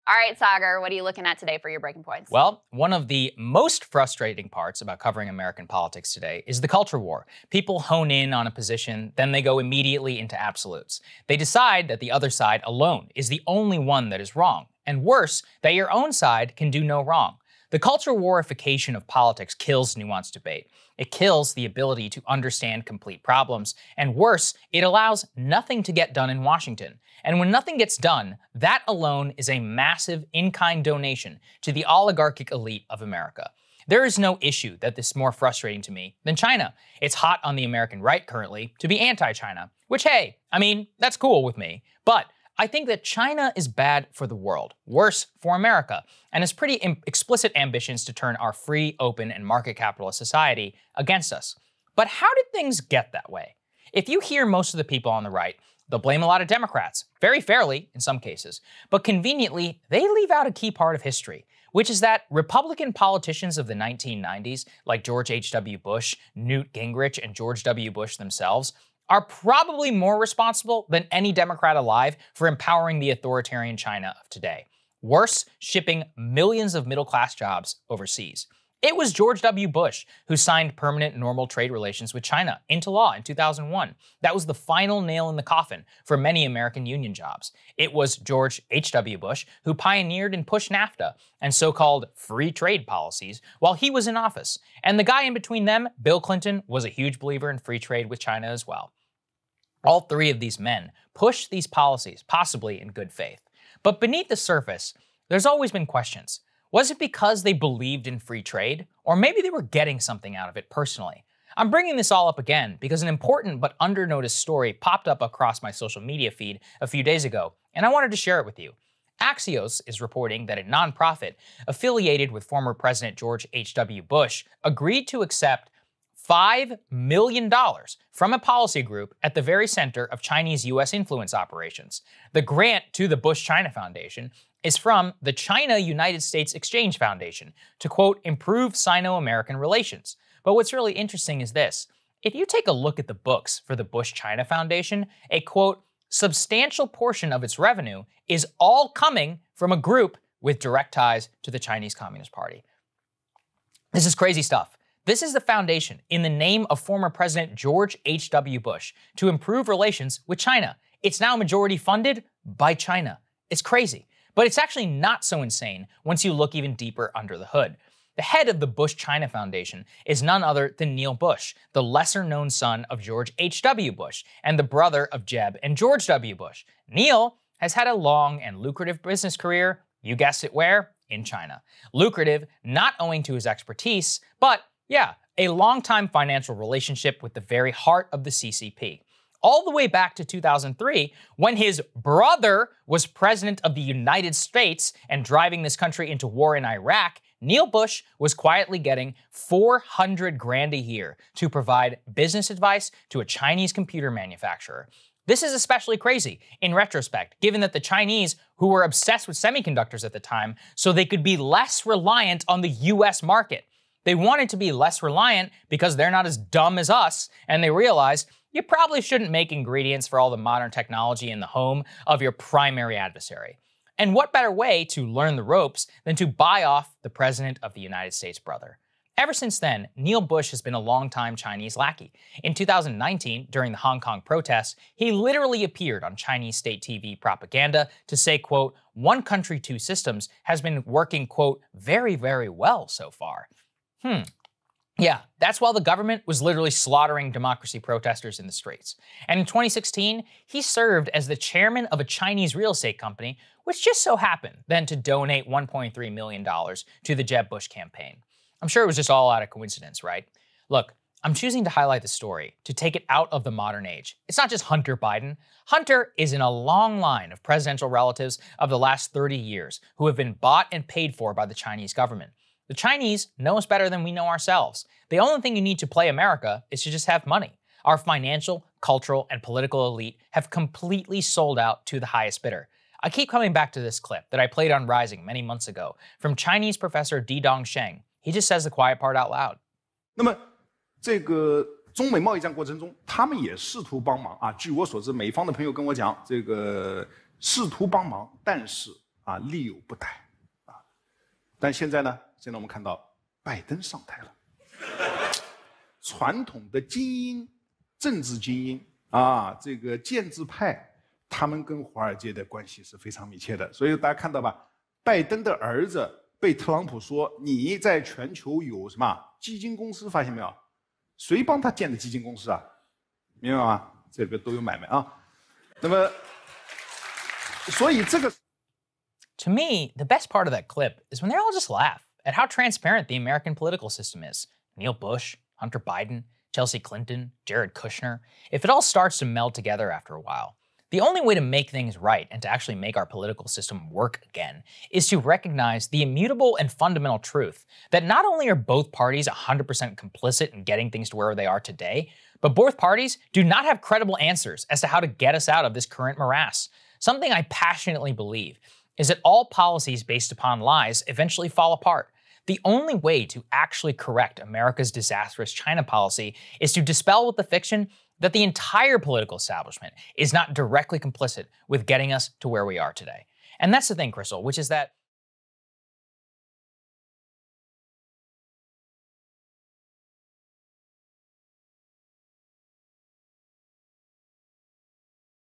All right, Saagar, what are you looking at today for your breaking points? Well, one of the most frustrating parts about covering American politics today is the culture war. People hone in on a position, then they go immediately into absolutes. They decide that the other side alone is the only one that is wrong, and worse, that your own side can do no wrong. The culture warification of politics kills nuanced debate. It kills the ability to understand complete problems, and worse, it allows nothing to get done in Washington. And when nothing gets done, that alone is a massive in-kind donation to the oligarchic elite of America. There is no issue that is more frustrating to me than China. It's hot on the American right currently to be anti-China, which, hey, I mean, that's cool with me. But I think that China is bad for the world, worse for America, and has pretty explicit ambitions to turn our free, open, and market capitalist society against us. But how did things get that way? If you hear most of the people on the right, they'll blame a lot of Democrats, very fairly in some cases, but conveniently, they leave out a key part of history, which is that Republican politicians of the 1990s, like George H.W. Bush, Newt Gingrich, and George W. Bush themselves, are probably more responsible than any Democrat alive for empowering the authoritarian China of today. Worse, shipping millions of middle-class jobs overseas. It was George W. Bush who signed permanent normal trade relations with China into law in 2001. That was the final nail in the coffin for many American union jobs. It was George H.W. Bush who pioneered and pushed NAFTA and so-called free trade policies while he was in office. And the guy in between them, Bill Clinton, was a huge believer in free trade with China as well. All three of these men pushed these policies, possibly in good faith. But beneath the surface, there's always been questions. Was it because they believed in free trade? Or maybe they were getting something out of it personally? I'm bringing this all up again because an important but under-noticed story popped up across my social media feed a few days ago, and I wanted to share it with you. Axios is reporting that a nonprofit affiliated with former President George H.W. Bush agreed to accept $5 million from a policy group at the very center of Chinese U.S. influence operations. The grant to the Bush-China Foundation is from the China-United States Exchange Foundation to, quote, improve Sino-American relations. But what's really interesting is this. If you take a look at the books for the Bush-China Foundation, a, quote, substantial portion of its revenue is all coming from a group with direct ties to the Chinese Communist Party. This is crazy stuff. This is the foundation, in the name of former President George H.W. Bush, to improve relations with China. It's now majority funded by China. It's crazy. But it's actually not so insane once you look even deeper under the hood. The head of the Bush-China Foundation is none other than Neil Bush, the lesser-known son of George H.W. Bush and the brother of Jeb and George W. Bush. Neil has had a long and lucrative business career, you guessed it where? In China. Lucrative not owing to his expertise, but yeah, a long-time financial relationship with the very heart of the CCP. All the way back to 2003, when his brother was president of the United States and driving this country into war in Iraq, Neil Bush was quietly getting $400 grand a year to provide business advice to a Chinese computer manufacturer. This is especially crazy in retrospect, given that the Chinese, who were obsessed with semiconductors at the time, so they could be less reliant on the US market. They wanted to be less reliant because they're not as dumb as us, and they realized you probably shouldn't make ingredients for all the modern technology in the home of your primary adversary. And what better way to learn the ropes than to buy off the President of the United States' brother? Ever since then, Neil Bush has been a longtime Chinese lackey. In 2019, during the Hong Kong protests, he literally appeared on Chinese state TV propaganda to say, quote, one country, two systems has been working, quote, very, very well so far. Yeah, that's while the government was literally slaughtering democracy protesters in the streets. And in 2016, he served as the chairman of a Chinese real estate company, which just so happened then to donate $1.3 million to the Jeb Bush campaign. I'm sure it was just all out of coincidence, right? Look, I'm choosing to highlight the story to take it out of the modern age. It's not just Hunter Biden. Hunter is in a long line of presidential relatives of the last 30 years who have been bought and paid for by the Chinese government. The Chinese know us better than we know ourselves. The only thing you need to play America is to just have money. Our financial, cultural, and political elite have completely sold out to the highest bidder. I keep coming back to this clip that I played on Rising many months ago from Chinese professor Didong Sheng. He just says the quiet part out loud. 那么，这个中美贸易战过程中，他们也试图帮忙啊。据我所知，美方的朋友跟我讲，这个试图帮忙，但是力有不逮啊。但现在呢，现在我们看到拜登上台了，传统的精英、政治精英这个建制派，他们跟华尔街的关系是非常密切的。所以大家看到吧，拜登的儿子被特朗普说你在全球有什么基金公司，发现没有？谁帮他建的基金公司啊？明白吗？这里边都有买卖啊。那么，所以这个 To me, the best part of that clip is when they all just laugh at how transparent the American political system is. Neil Bush, Hunter Biden, Chelsea Clinton, Jared Kushner. If it all starts to meld together after a while, the only way to make things right and to actually make our political system work again is to recognize the immutable and fundamental truth that not only are both parties 100% complicit in getting things to where they are today, but both parties do not have credible answers as to how to get us out of this current morass. Something I passionately believe is that all policies based upon lies eventually fall apart. The only way to actually correct America's disastrous China policy is to dispel with the fiction that the entire political establishment is not directly complicit with getting us to where we are today. And that's the thing, Crystal, which is that